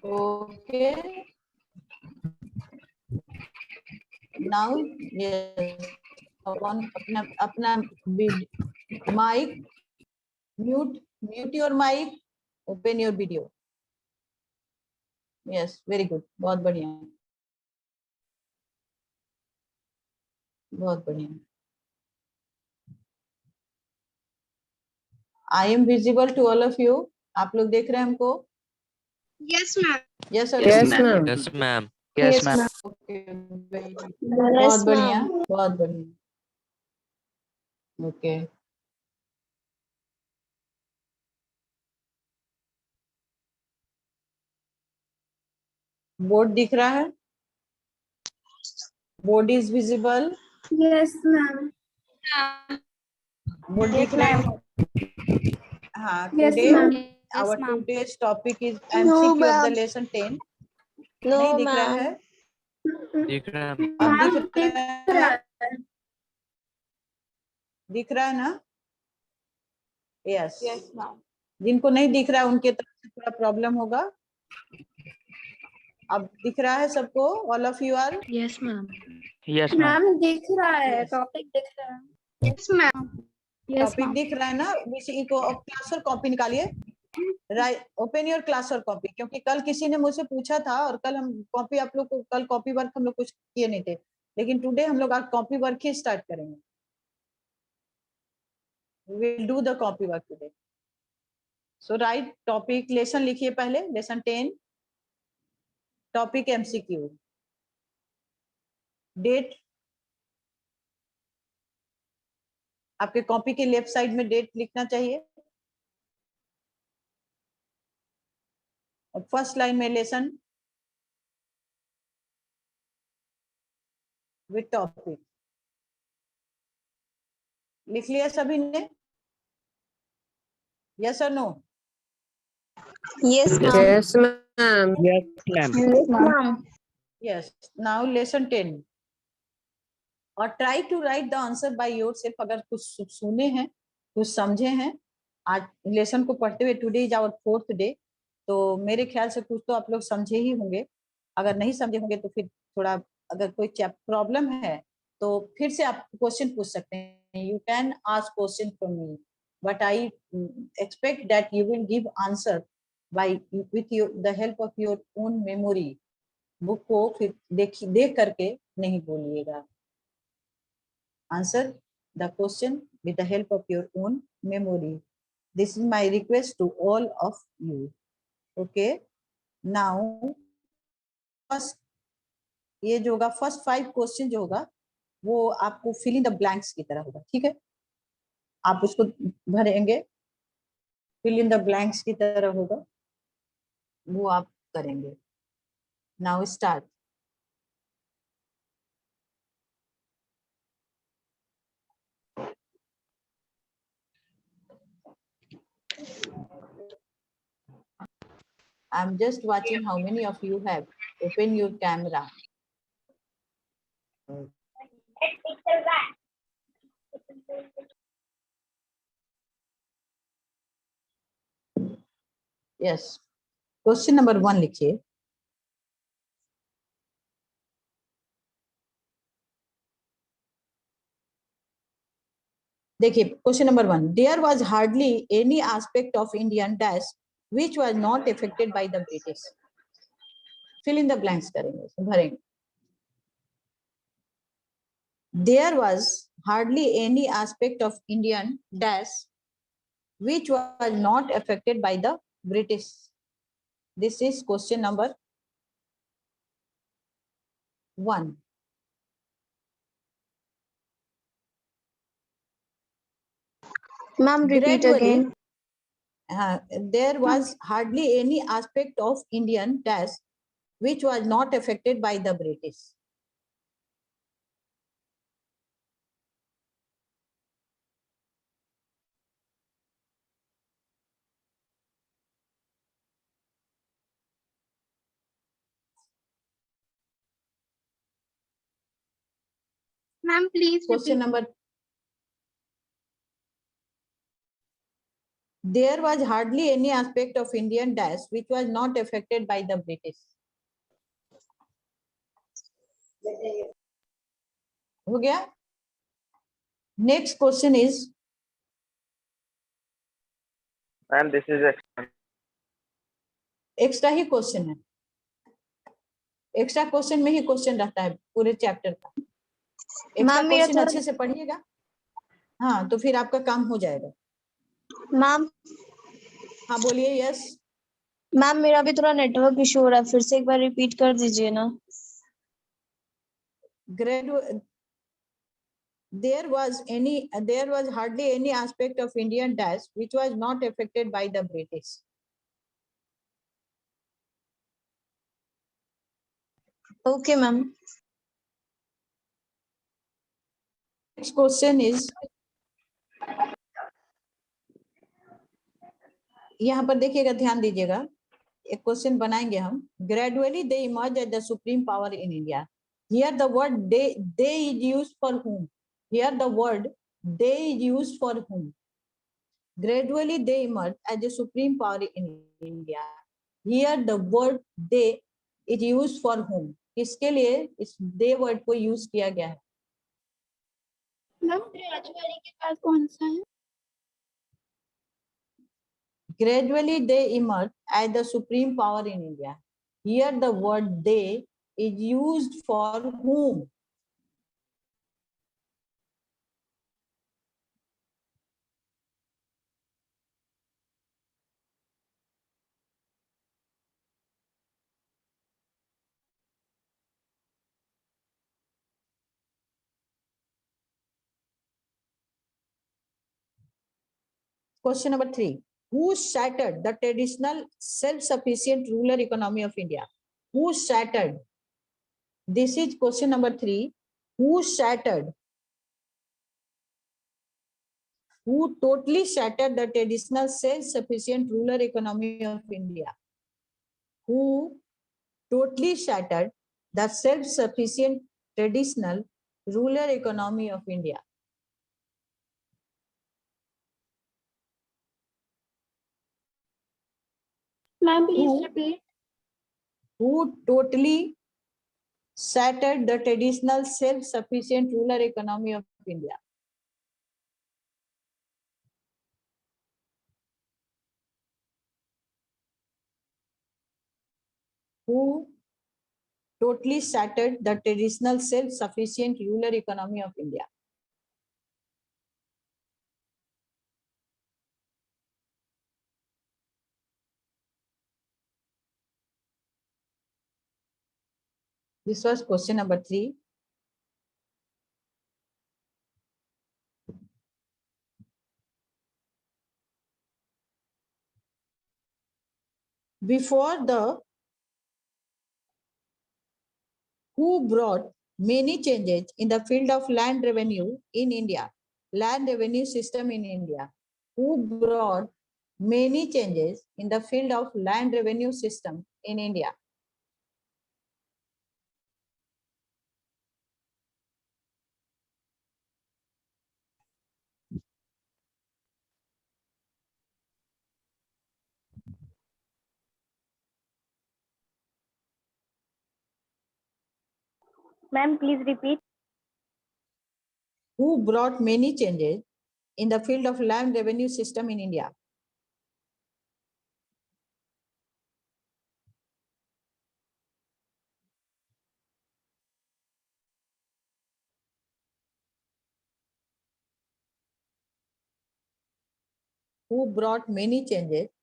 Okay now yes अपना अपना mic mute your mic open your video yes very good बहुत बढ़िया बहुत बढ़िया I am visible to all of you आप लोग देख रहे हैं हमको Yes, ma'am. Yes Yes, ma'am. Yes, ma'am. Yes, ma'am. Okay बहुत बढ़िया बहुत बढ़िया ओके बोर्ड दिख रहा है board is visible Yes, ma'am. Board दिख रहा है हाँ Yes, today ma'am. our today's topic is No, MCQ of the ma'am. lesson 10 No, नहीं दिख रहा ma'am. है दिख रहा है। अब Ma'am, दिख रहा है ना यस Yes, ma'am. जिनको नहीं दिख रहा है उनके तरफ से थोड़ा प्रॉब्लम होगा अब दिख रहा है सबको all of you are Yes, ma'am. Yes, ma'am. Ma'am दिख रहा है Yes. टॉपिक दिख रहा है यस मैम यस टॉपिक दिख रहा है ना इसी को क्लास और कॉपी निकालिए राइट ओपन योर क्लास और कॉपी क्योंकि कल किसी ने मुझसे पूछा था और कल हम कॉपी आप लोग को कल कॉपी वर्क हम लोग कुछ किए नहीं थे लेकिन टुडे हम लोग आज कॉपी वर्क ही स्टार्ट करेंगे will do the copy work today so write topic lesson लिखिए पहले लेसन 10 टॉपिक एमसीक्यू डेट आपके कॉपी के लेफ्ट साइड में डेट लिखना चाहिए और फर्स्ट लाइन में लेसन विथ टॉपिक लिख लिया सभी ने यस और no yes Yes, ma'am. Yes, ma'am. Ma'am yes now lesson 10 और try to write the answer by yourself अगर कुछ सुने हैं कुछ समझे हैं आज लेसन को पढ़ते हुए today is our 4th day तो मेरे ख्याल से कुछ तो आप लोग समझे ही होंगे अगर नहीं समझे होंगे तो फिर थोड़ा अगर कोई प्रॉब्लम है तो फिर से आप क्वेश्चन पूछ सकते हैं you can ask question from me but I expect that you will give answer by with the help of your own memory book को फिर देख करके नहीं बोलिएगा answer the question with the help of your own memory this is my request to all of you okay now first ये जो होगा first 5 question जो होगा वो आपको फिल इन द ब्लैंक्स की तरह होगा ठीक है आप उसको भरेंगे फिल इन द ब्लैंक्स की तरह होगा वो आप करेंगे now start I'm just watching how many of you have opened your camera. Yes. Question number 1 लिखिए. देखिए question number 1 there was hardly any aspect of Indian dash which was not affected by the British fill in the blanks करेंगे भरेंगे there was hardly any aspect of Indian dash which was not affected by the British this is question number 1 ma'am repeat again there was hardly any aspect of Indian dash which was not affected by the British. Ma'am please Question number there was hardly any aspect of Indian dash which was not affected by the British. हो गया? Next question is, Ma'am, this is extra he question है, extra question में ही question रहता है पूरे chapter का। Extra ma'am, मेरा question थोड़ा- अच्छे से पढ़िएगा, हाँ तो फिर आपका काम हो जाएगा। मैम हाँ बोलिए। यस मैम, मेरा भी थोड़ा नेटवर्क इशू हो रहा है, फिर से एक बार रिपीट कर दीजिए ना। there was hardly any aspect of Indian dash which was not affected by the British. Okay ma'am. Next question is, यहाँ पर देखिएगा, ध्यान दीजिएगा, एक क्वेश्चन बनाएंगे हम। Gradually they emerged as the supreme power in India. Here the word they is used for whom? Here the word they is used for whom? Gradually they emerged as the supreme power in India. Here the word they is used for whom? किसके लिए इस they word को use किया गया है? Ma'am, gradually के बाद कौन सा है? Gradually they emerged as the supreme power in India. Here the word they is used for whom? Question number 3. Who shattered the traditional self-sufficient rural economy of India? Who shattered? This is question number 3. Who shattered? Who totally shattered the traditional self-sufficient rural economy of India? Who totally shattered the self-sufficient traditional rural economy of India? Ma'am, Who- repeat. Who totally shattered the traditional self-sufficient rural economy of India? Who totally shattered the traditional self-sufficient rural economy of India? This was question number 3. Before the who brought many changes in the field of land revenue in India, land revenue system in India. Who brought many changes in the field of land revenue system in India? Ma'am, please repeat. Who brought many changes in the field of land revenue system in India? Who brought many changes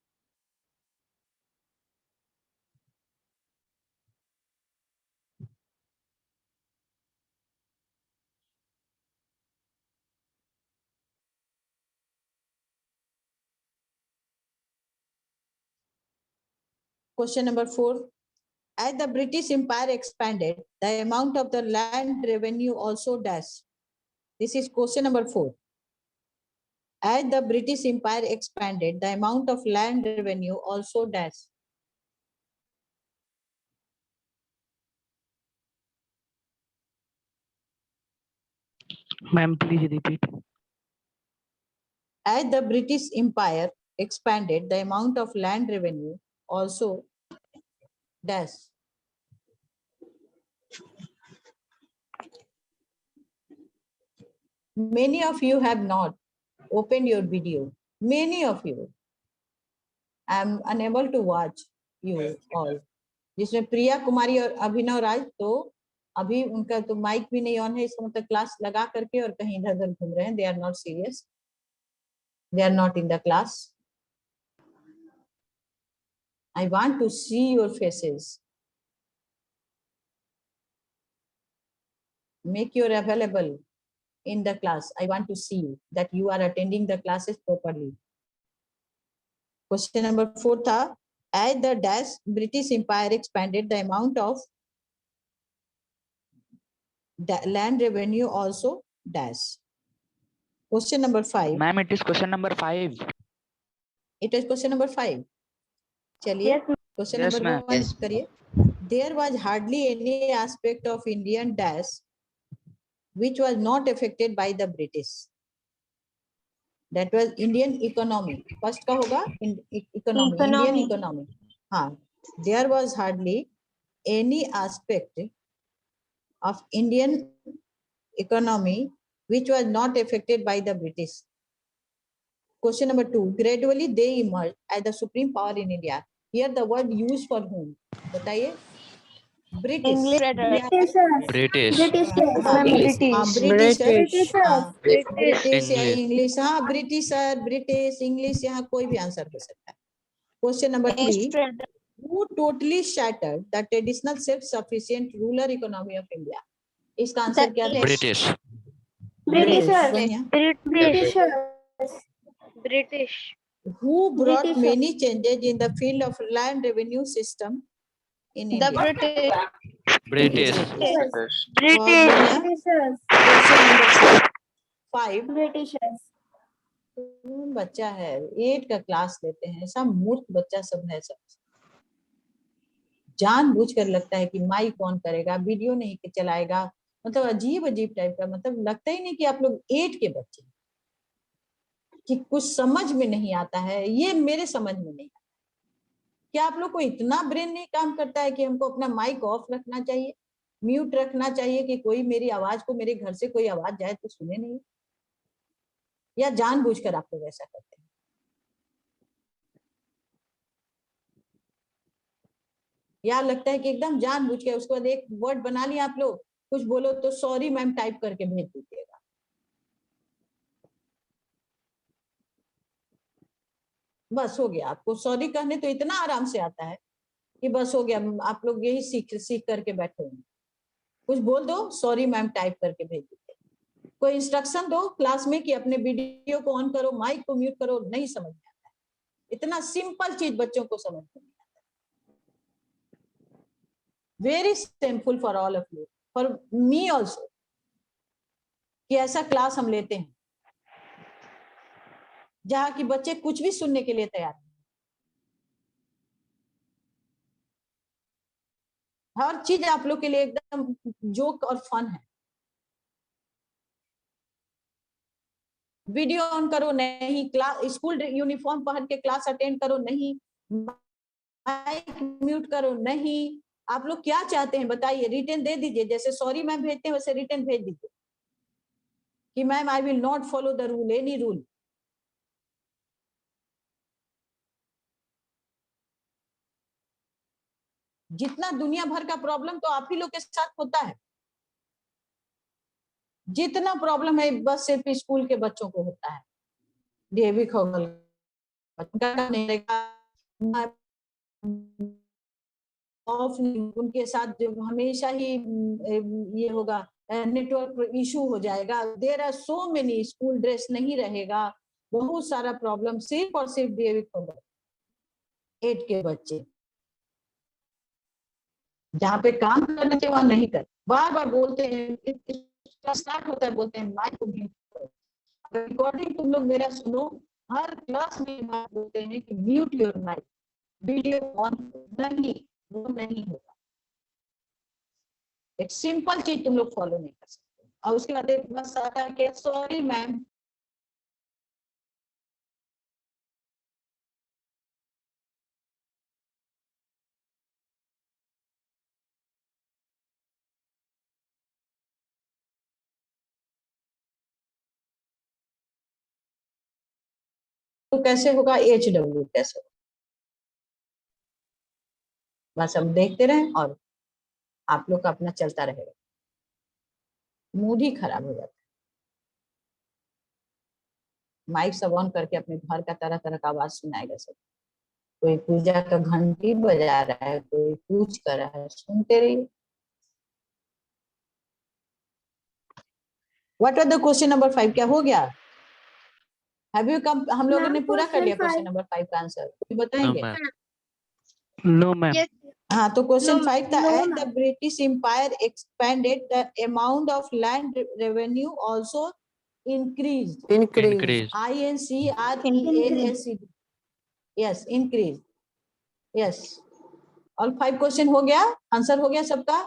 Question number 4. As the British Empire expanded, the amount of the land revenue also dash. This is question number 4. As the British Empire expanded, the amount of land revenue also dash. Ma'am, please repeat. As the British Empire expanded the amount of land revenue also dash. Many of you have not opened your video. Many of you. I am unable to watch you all. जिसमें प्रिया कुमारी और अभिनव राज, तो अभी उनका तो mic भी नहीं on है, इसका मतलब क्लास लगा करके और कहीं इधर उधर घूम रहे हैं. They are not serious. They are not in the class. I want to see your faces. Make your available in the class. I want to see that you are attending the classes properly. Question number 4 था, as the dash British Empire expanded the amount of land revenue also dash. Question number 5. Ma'am, it is question number 5. It is question number 5. चलिए question Yes, number ma'am. 1 करिए. There was hardly any aspect of Indian dash which was not affected by the British. That was Indian economy. First का होगा economy. Indian economy. हाँ. There was hardly any aspect of Indian economy which was not affected by the British. Question number 2. Gradually they emerged as the supreme power in India. Here the word used for whom? बताइए. British. English. British. हाँ, British. British. हाँ, British या English. English. हाँ, British sir, British, English, यहाँ कोई भी answer हो सकता है. Question number 3. Who totally shattered the traditional self-sufficient rural economy of India? इसका आंसर क्या था? British. British. Who brought many changes in the field of land revenue system in India? British. बहुत बढ़िया. Question number 5. बच्चा है 8 का class लेते हैं, सब मूर्ख बच्चा सब है. सब जानबूझकर लगता है कि माइक ऑन करेगा, वीडियो नहीं चलाएगा, मतलब अजीब अजीब टाइप का, मतलब लगता ही नहीं कि आप लोग 8 के बच्चे कि कुछ समझ में नहीं आता है. ये मेरे समझ में नहीं आता. क्या आप लोग को इतना ब्रेन नहीं काम करता है कि हमको अपना माइक ऑफ रखना चाहिए, म्यूट रखना चाहिए कि कोई मेरी आवाज को, मेरे घर से कोई आवाज जाए तो सुने नहीं? या जानबूझकर आप लोग ऐसा करते हैं? या लगता है कि एकदम जानबूझ के उसके बाद एक वर्ड बना लिया आप लोग, कुछ बोलो तो सॉरी मैम टाइप करके भेज दीजिएगा. बस हो गया. आपको सॉरी कहने तो इतना आराम से आता है कि बस हो गया. आप लोग यही सीख करके बैठे हैं. कुछ बोल दो, सॉरी मैम टाइप करके भेज दीजिए. कोई इंस्ट्रक्शन दो क्लास में कि अपने वीडियो को ऑन करो, माइक को म्यूट करो, नहीं समझ में आता है. इतना सिंपल चीज बच्चों को समझ में नहीं आता. Very simple for all of you, for me also, कि ऐसा क्लास हम लेते हैं जहां कि बच्चे कुछ भी सुनने के लिए तैयार हैं. हर चीज आप लोग के लिए एकदम जोक और फन है. वीडियो ऑन करो नहीं, क्लास स्कूल यूनिफॉर्म पहन के क्लास अटेंड करो नहीं, माइक म्यूट करो नहीं. आप लोग क्या चाहते हैं बताइए? रिटर्न दे दीजिए, जैसे सॉरी मैम भेजते हैं वैसे रिटर्न भेज दीजिए कि ma'am I will not follow the rule, any rule. जितना दुनिया भर का प्रॉब्लम तो आप ही लोग के साथ होता है. जितना प्रॉब्लम है बस सिर्फ स्कूल के बच्चों को होता है. डेवी खोगल उनके साथ जो हमेशा ही ये होगा, नेटवर्क इशू हो जाएगा. There are so many, school dress नहीं रहेगा, बहुत सारा प्रॉब्लम. सिर्फ और सिर्फ डेवी खोगल 8 के बच्चे जहाँ पे काम करना चाहिए वहां नहीं कर. बार बार बोलते हैं, स्टार्ट होता है बोलते हैं माइक को म्यूट करो. रिकॉर्डिंग तुम लोग मेरा सुनो, हर क्लास में बात बोलते हैं कि mute your mic, video on नहीं, वो नहीं होगा. एक सिंपल चीज तुम लोग फॉलो नहीं कर सकते. और उसके बाद एक बस आता है कि सॉरी मैम कैसे होगा, HW कैसे होगा, बस हम देखते रहें और आप लोग का अपना चलता रहेगा। मूड ही खराब हो जाता है। माइक सब ऑन करके अपने घर का तरह तरह का आवाज सुनाएगा सब। कोई पूजा का घंटी बजा रहा है, कोई पूछ कर रहा है, सुनते रहिए। What was the question number 5? क्या हो गया? Have you come? हम लोगों ने पूरा कर लिया क्वेश्चन नंबर 5 का आंसर, कोई No, बताएंगे? ma'am. No, ma'am. हाँ, तो क्वेश्चन 5 था, no, as the British empire expanded the amount of land revenue also increased. Increase. INCREASED, yes, increase, yes. All 5 question हो गया, आंसर हो गया सबका?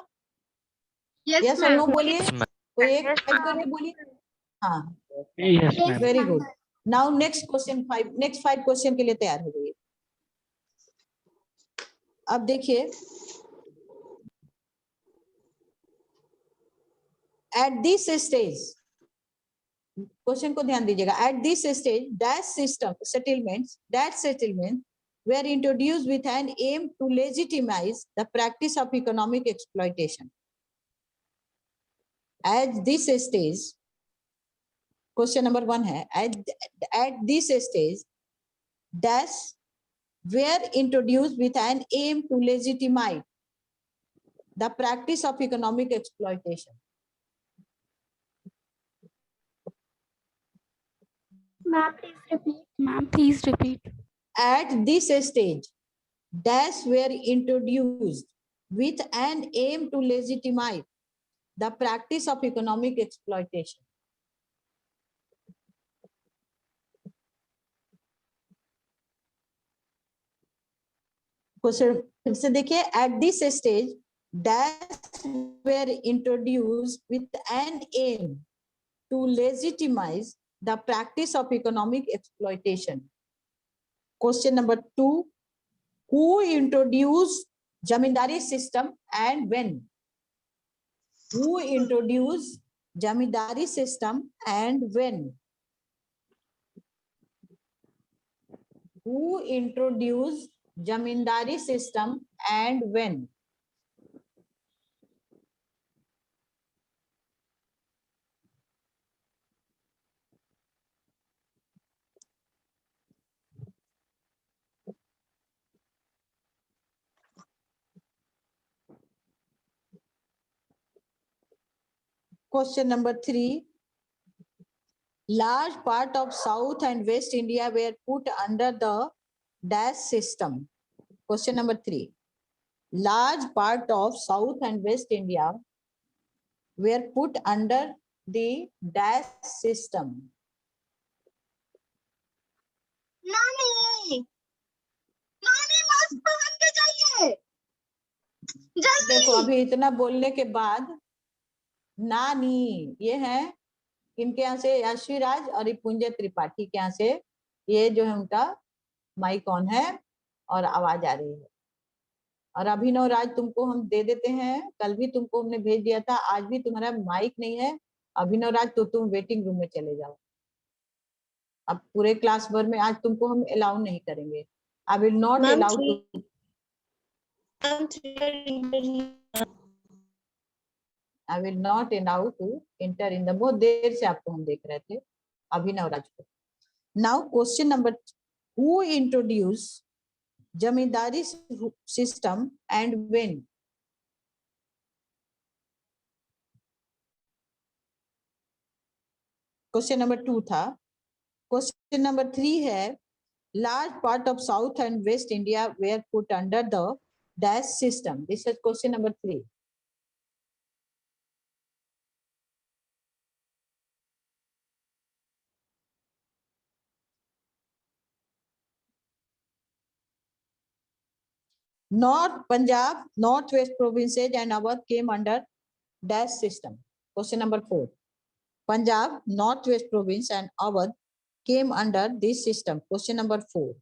यस और नो बोलिए, Yes, ma'am. कोई एक टाइप करके बोलिए। हाँ, Yes, ma'am. Very good. Now next question 5, next 5 question के लिए तैयार हो जाइए। अब देखिए, एट दिस स्टेज, क्वेश्चन को ध्यान दीजिएगा, eight this stage that system settlement were introduced with an aim to legitimize the practice of economic exploitation. At this stage, question number 1 है, at this stage dash were introduced with an aim to legitimize the practice of economic exploitation. Ma'am, please repeat. Ma'am, please repeat. At this stage dash were introduced with an aim to legitimize the practice of economic exploitation. Question फिर से देखिए, at this stage that were introduced with an aim to legitimise the practice of economic exploitation. Question number 2, who introduced zamindari system and when? Who introduced zamindari system and when? Who introduced zamindari system and when? Question number 3. Large part of South and West India were put under the dash system. Question number 3. Large part of South and West India were put under the dash system. नानी नानी mask पहन के जाइए देखो, अभी इतना बोलने के बाद नानी, ये है इनके यहाँ से यशवी राज और रिपुंजय त्रिपाठी के यहाँ से, ये जो है उनका माइक ऑन है और आवाज आ रही है। और अभिनव राज तुमको हम दे देते हैं, कल भी तुमको हमने भेज दिया था, आज भी तुम्हारा माइक नहीं है अभिनव राज, तो तुम वेटिंग रूम में चले जाओ। अब पूरे क्लास भर में आज तुमको हम अलाउ नहीं करेंगे। I will not allow to, I will not allow to enter in the, बहुत देर से आपको हम देख रहे थे अभिनव राज को। Now question number, who introduce zamindari system and when? Question number 2 था। क्वेश्चन नंबर 3 है, large part of south and west India were put under the dash system. This is question number 3. North Punjab, Northwest provinces and Awadh came under dash system. Question number 4. Punjab, Northwest province and Awadh came under this system. Question number 4.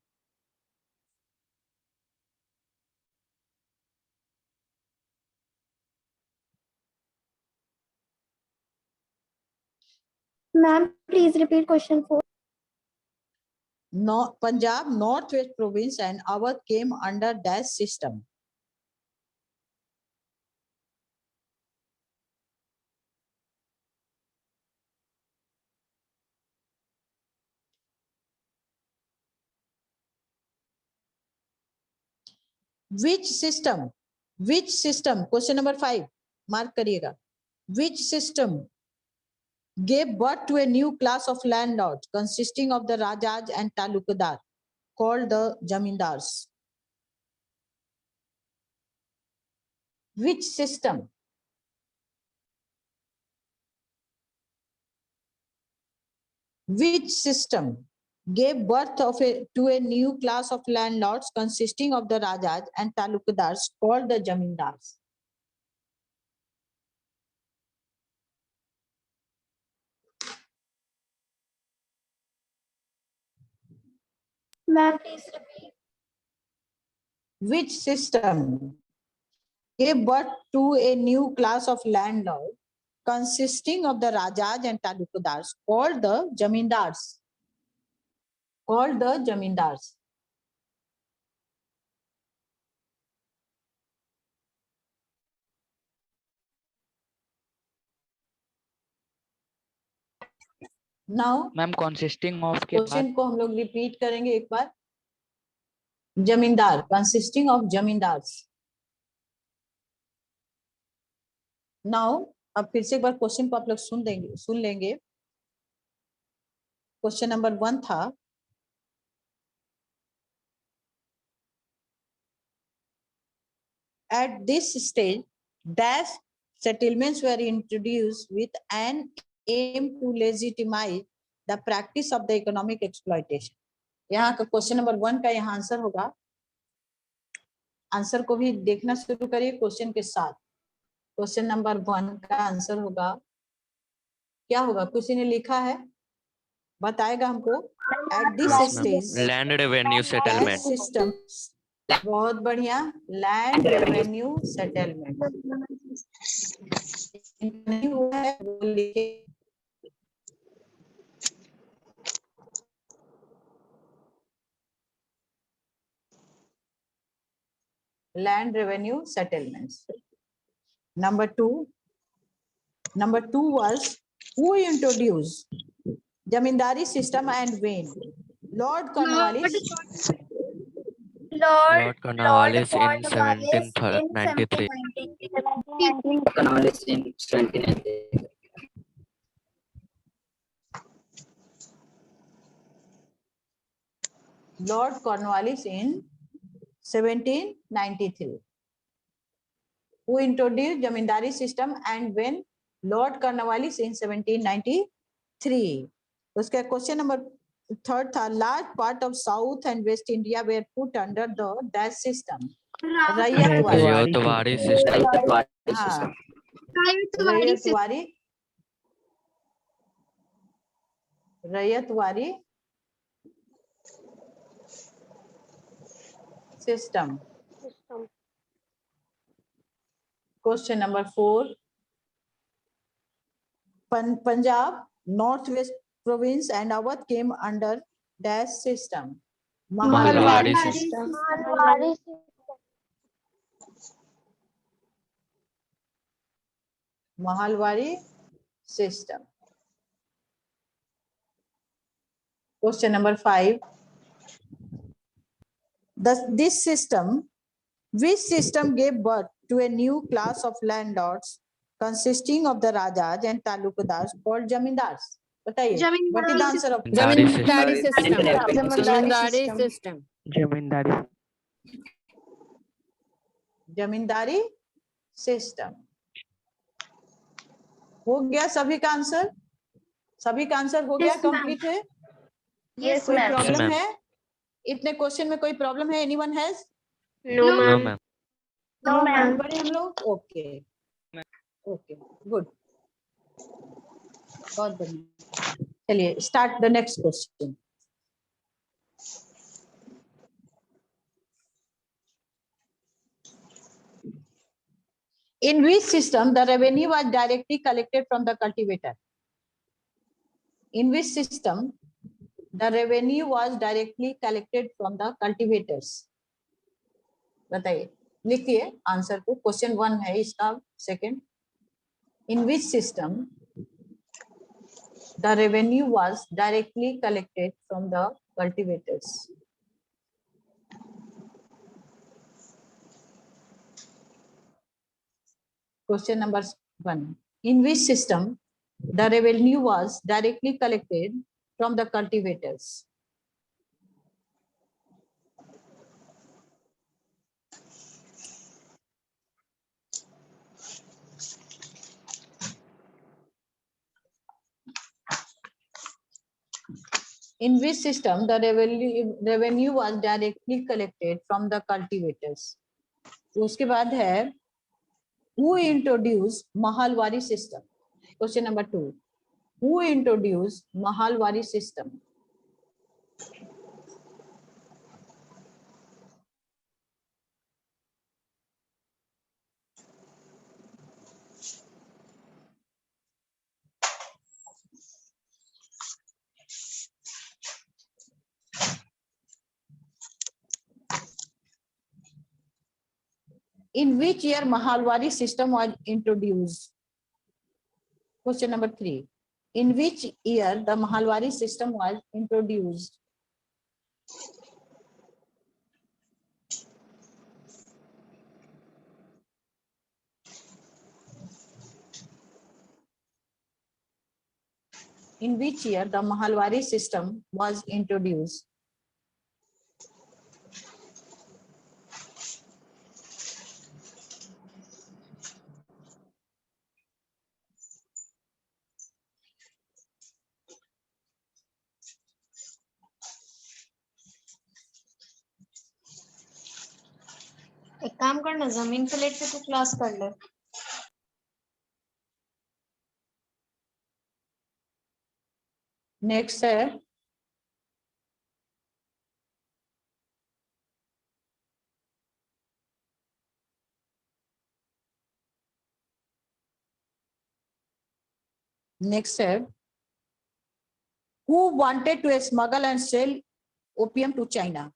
Ma'am, please repeat question 4. No, Punjab, Northwest Province and Awadh came under dash system. Which system? Which system? Question number 5. Mark करिएगा. Which system gave birth to a new class of landlords consisting of the Rajas and Talukadar called the Jamindars? Which system? Which system gave birth to a new class of landlords consisting of the Rajas and Talukadars called the Jamindars? Ma'am, please repeat. Which system gave birth to a new class of landlords consisting of the Rajas and Talukadars called the Jamindars? Called the Jamindars. Now, ma'am consisting of के बाद question को हम लोग repeat करेंगे एक बार. जमींदार, consisting of zamindars. Now, अब फिर से एक बार क्वेश्चन को आप लोग सुन लेंगे. क्वेश्चन नंबर 1 था, at this stage, dash settlements were introduced with an aim to legitimize the practice of the economic exploitation. यहाँ का क्वेश्चन नंबर 1 का यहाँ आंसर होगा. आंसर को भी देखना शुरू करिए क्वेश्चन के साथ. क्वेश्चन नंबर 1 का आंसर होगा, क्या होगा? किसी ने लिखा है, बताएगा हमको. At this stage, land revenue settlement. System. बहुत बढ़िया. लैंड रेवेन्यू सेटलमेंट नहीं हुआ है, वो लिखे. Land revenue settlements. Number 2 was who introduced Jamindari system and when? Lord Cornwallis. Lord Cornwallis in 1793. Cornwallis in 1793. Lord Cornwallis in 1793. Who introduced Jamindari system and when? Lord Cornwallis in 1793. उसका question number 3 था, large part of South and West India were put under the dash system. Ryotwari system. हाँ, ryotwari system. Question number 4. Punjab, Northwest Province and Awadh came under dash system. Mahalwadi system. Mahalwadi system. Question number 5. This system, which system gave birth to a new class of landlords consisting of the Rajas and Talukadars called Jamindars? बताइए. What is the answer of Zamindari system. Zamindari Zamindari system. Zamindari. Zamindari system. हो गया सभी का answer? सभी का answer हो गया? Complete है? Yes, कोई ma'am. प्रॉब्लम है? इतने क्वेश्चन में कोई प्रॉब्लम है? Anyone has? No, No ma'am. ma'am. No, ma'am. बड़े हम लोग. ओके ओके गुड, बहुत बढ़िया. चलिए start the next question. In which system the revenue was directly collected from the cultivator? In which system The revenue was directly collected from the cultivators. बताइए, लिखिए answer को. Question 1 है इसका. Second, in which system the revenue was directly collected from the cultivators? Question number 1. In which system the revenue was directly collected from the cultivators? In which system the revenue was directly collected from the cultivators? तो उसके बाद है who introduced Mahalwari system? Question number 2. Who introduced Mahalwari system? In which year Mahalwari system was introduced? Question number 3. In which year the Mahalwari system was introduced? In which year the Mahalwari system was introduced? एक काम करना, जमीन पे late के तू class कर ले. Next है who wanted to smuggle and sell opium to China?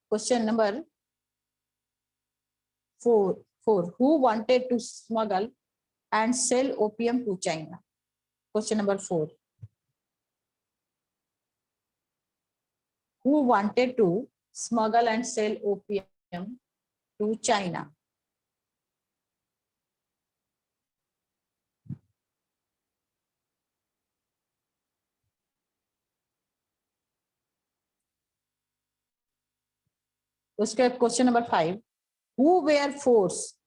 Question number 4. Who wanted to smuggle and sell opium to China? Question number 4. Who wanted to smuggle and sell opium to China? उसके question number 5. Who were forced?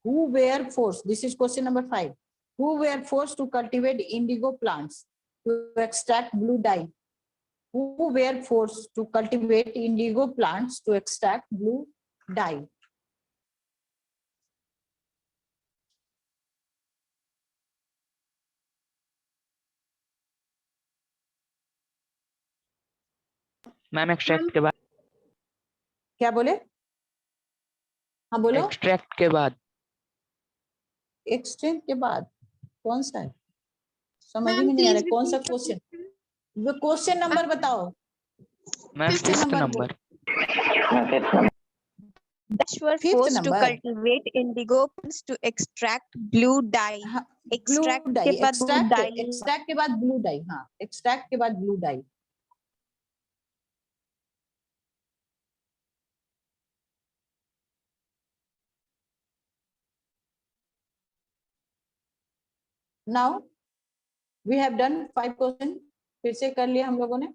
Who were forced? This is question number 5. Who were forced to cultivate indigo plants to extract blue dye? Who were forced to cultivate indigo plants to extract blue dye? Ma'am extract के बाद. क्या बोले? हाँ बोलो. Extract के बाद. Extract के बाद कौन सा है? समझ में नहीं आ रहा है. कौन सा क्वेश्चन? वो क्वेश्चन नंबर बताओ. Ma'am 5th number. Dutch were Fifth forced to number. cultivate indigo plants to extract blue dye. Extract blue die. के बाद blue dye. एक्सट्रैक्ट के बाद ब्लू डाई. हाँ, एक्सट्रैक्ट के बाद blue die. Now we have done 5 question. फिर से कर लिया हम लोगों ने.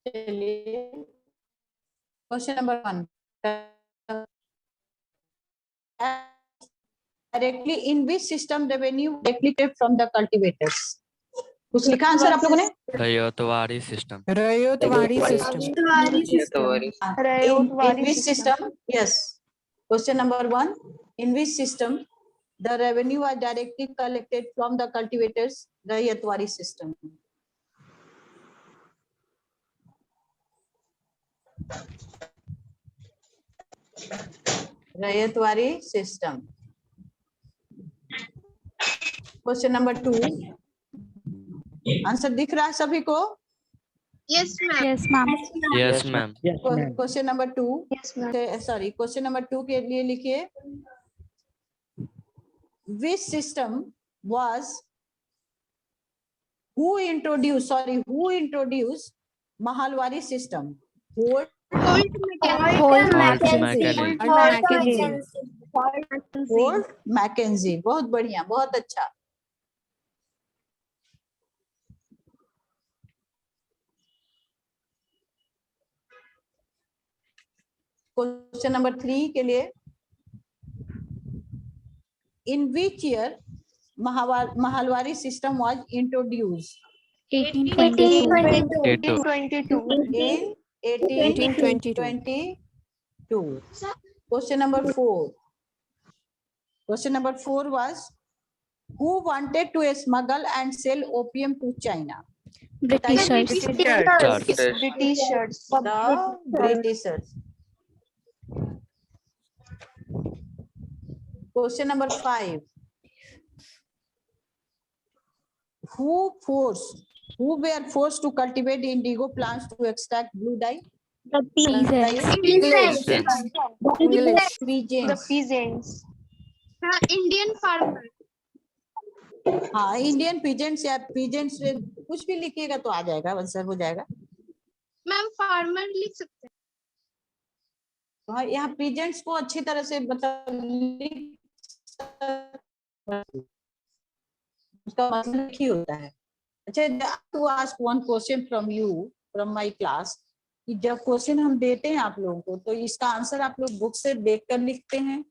चलिए question number 1. Directly in which system revenue directly from the cultivators? कुछ लिखा आंसर आप लोगों ने? Ryotwari system. Ryotwari system. In which system? Yes. Question number 1. In which system the revenue are directly collected from the cultivators? Rayatwari system. Rayatwari system. Question number 2. Answer दिख रहा है सभी को? Yes, ma'am. Yes, ma'am. Yes ma'am. Question number 2, Yes, ma'am. Sorry, question number 2 के लिए लिखिए, which system was who introduced Mahalwari system? Holt Mackenzie. बहुत बढ़िया, बहुत अच्छा। क्वेश्चन नंबर 3 के लिए, in which year Mahalwari system was introduced? 1822. In 1822. Question number 4. Question number 4 was, who wanted to smuggle and sell opium to China? Britishers. Britishers. The Britishers. Question number 5. Who were forced to cultivate indigo plants to extract blue dye? The Peasants. The peasants. Indian farmer. हाँ, Indian peasants या peasants कुछ भी लिखिएगा तो आ जाएगा, answer हो जाएगा। Ma'am farmer लिख सकते हैं। तो हाँ, यहाँ पीजेंट्स को अच्छी तरह से मतलब उसका मतलब ही होता है। अच्छा, to ask one question from you, from my class, कि जब क्वेश्चन हम देते हैं आप लोगों को, तो इसका आंसर आप लोग बुक से देखकर लिखते हैं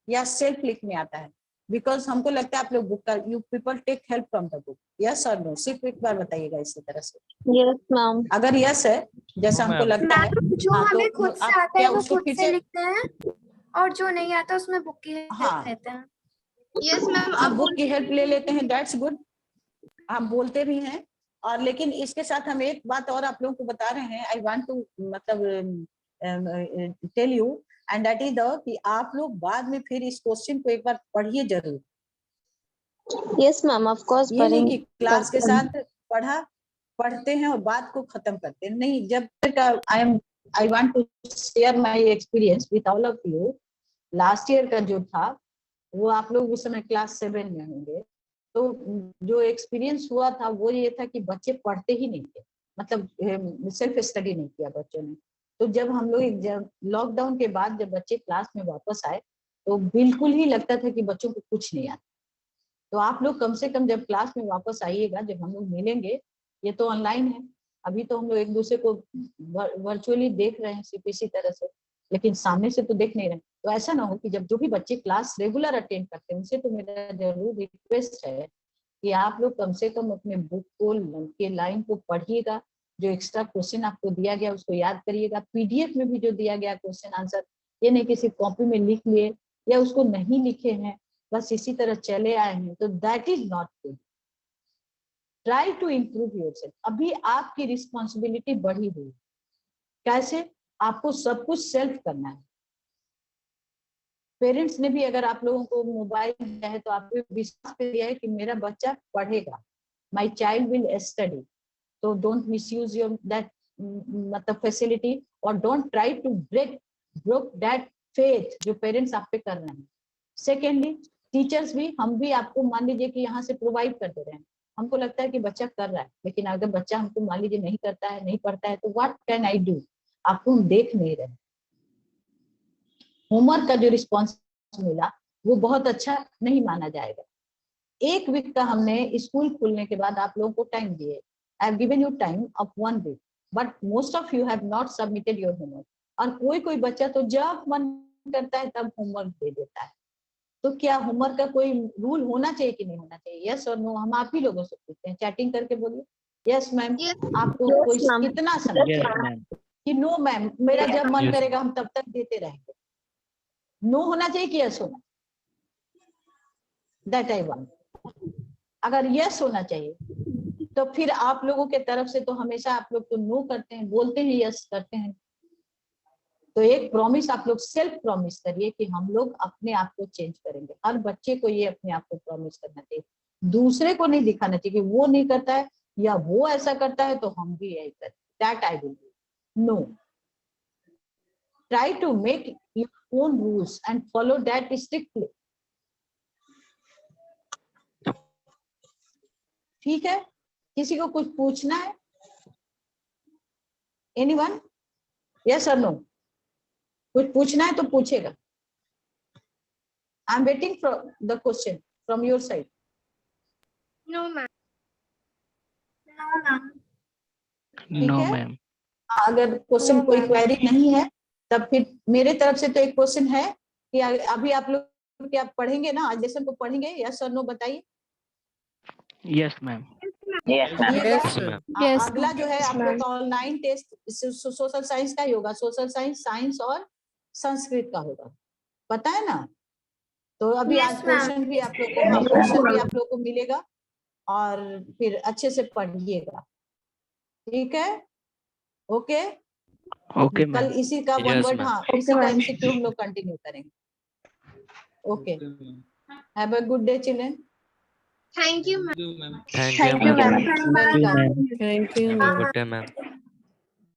या सेल्फ लिखने आता है? बिकॉज हमको लगता है आप लोग बुक का, you people take help from the book, yes और नो? सिर्फ एक बार बताइएगा इसी तरह से। Yes, ma'am. अगर यस है, जैसा हमको लगता है, जो हाँ, हमें तो खुद से आप आता है क्या वो उसको खुद फिर से से लिखते हैं, और जो नहीं आता उसमें बुक की हेल्प हाँ। लेते हैं। यस मैम, आप बुक की हेल्प ले लेते हैं, दैट्स गुड, हम बोलते भी हैं। और लेकिन इसके साथ हम एक बात और आप लोगों को बता रहे हैं, आई वांट टू मतलब tell you, and that is the कि आप लोग बाद में फिर इस क्वेश्चन को एक बार पढ़िए जरूर। Yes, ma'am. Of course. ये नहीं कि क्लास के साथ पढ़ते हैं और बात को खत्म करते हैं, नहीं। जब तक I want to share my experience with all of you. Last year का जो था वो आप लोग उस समय क्लास 7 में होंगे, तो जो एक्सपीरियंस हुआ था वो ये था कि बच्चे पढ़ते ही नहीं थे, मतलब सेल्फ स्टडी नहीं किया बच्चों ने। तो जब हम लोग लॉकडाउन के बाद जब बच्चे क्लास में वापस आए तो बिल्कुल ही लगता था कि बच्चों को कुछ नहीं आता। तो आप लोग कम से कम जब क्लास में वापस आइएगा, जब हम लोग मिलेंगे, ये तो ऑनलाइन है, अभी तो हम लोग एक दूसरे को वर्चुअली देख रहे हैं सिर्फ इसी तरह से, लेकिन सामने से तो देख नहीं रहे। तो ऐसा ना हो कि जब जो भी बच्चे क्लास रेगुलर अटेंड करते हैं उनसे तो मेरा जरूर रिक्वेस्ट है कि आप लोग कम से कम अपने बुक को के लाइन को पढ़िएगा, जो एक्स्ट्रा क्वेश्चन आपको दिया गया उसको याद करिएगा। पीडीएफ में भी जो दिया गया क्वेश्चन आंसर, ये नहीं किसी कॉपी में लिख लिए या उसको नहीं लिखे हैं, बस इसी तरह चले आए हैं, तो that is not good. Try to improve yourself. अभी आपकी रिस्पॉन्सिबिलिटी बढ़ी हुई, कैसे? आपको सब कुछ सेल्फ करना है। पेरेंट्स ने भी अगर आप लोगों को मोबाइल दिया है तो आपको विश्वास पे दिया है कि मेरा बच्चा पढ़ेगा, माई चाइल्ड विल स्टडी, तो डोंट मिसयूज योर दैट मतलब फैसिलिटी, और don't try to break that faith जो पेरेंट्स आप पे कर रहे हैं। सेकेंडली, टीचर्स भी, हम भी आपको मान लीजिए कि यहाँ से प्रोवाइड कर दे रहे हैं, हमको लगता है कि बच्चा कर रहा है, लेकिन अगर बच्चा हमको मान लीजिए नहीं करता है, नहीं पढ़ता है, तो व्हाट कैन आई डू? आपको हम देख नहीं रहे। होमवर्क का जो रिस्पॉन्स मिला वो बहुत अच्छा नहीं माना जाएगा। एक वीक का हमने स्कूल खुलने के बाद आप लोगों को टाइम दिए, I have given you time of 1 week, but most of you have not submitted your homework. और कोई कोई बच्चा तो जब मन करता है तब होमवर्क दे देता है। तो क्या होमवर्क का कोई रूल होना चाहिए कि नहीं होना चाहिए? यस और नो? हम आप ही लोगों से पूछते हैं, चैटिंग करके बोलिए। यस मैम, आपको कोई कितना समय Yes, चाहिए? ma'am. कि नो मैम, मेरा जब मन Yes. करेगा हम तब तक देते रहेंगे। नो होना चाहिए कि यस होना? That I want. अगर यस होना चाहिए तो फिर आप लोगों के तरफ से तो हमेशा आप लोग तो नो करते हैं, बोलते हैं यस करते हैं। तो एक प्रॉमिस आप लोग सेल्फ प्रॉमिस करिए कि हम लोग अपने आप को चेंज करेंगे। हर बच्चे को ये अपने आप को प्रॉमिस करना चाहिए, दूसरे को नहीं दिखाना चाहिए कि वो नहीं करता है या वो ऐसा करता है तो हम भी यही करें। That I will do. No, try to make your own rules and follow that strictly. ठीक है, किसी को कुछ पूछना है? एनीवन? यस और नो? कुछ पूछना है तो पूछेगा। I am waiting for the question from your side. No, ma'am. No, है? ma'am. अगर क्वेश्चन कोई क्वेरी नहीं है तब फिर मेरे तरफ से तो एक क्वेश्चन है कि अभी आप लोग क्या पढ़ेंगे ना, आज लेसन को पढ़ेंगे? यस और नो बताइए। Yes, ma'am. Yes, ma'am. Yes, ma'am. Yes, अगला जो है आप लोग का ऑनलाइन टेस्ट सोशल साइंस का ही होगा। सोशल साइंस, साइंस और संस्कृत का होगा, पता है ना? तो अभी Yes, आज ma'am. क्वेश्चन भी आप लोग को, हाँ क्वेश्चन भी आप लोग को मिलेगा और फिर अच्छे से पढ़िएगा। ठीक है, ओके। Okay, कल ma'am. इसी का वन Yes, वर्ड, ma'am. हाँ इसी का एमसीक्यू हम लोग कंटिन्यू करेंगे। Okay, have a good day children. Thank you, ma'am. Thank you, you, ma'am. ma'am. Welcome. Thank you, ma'am. Good day, ma'am.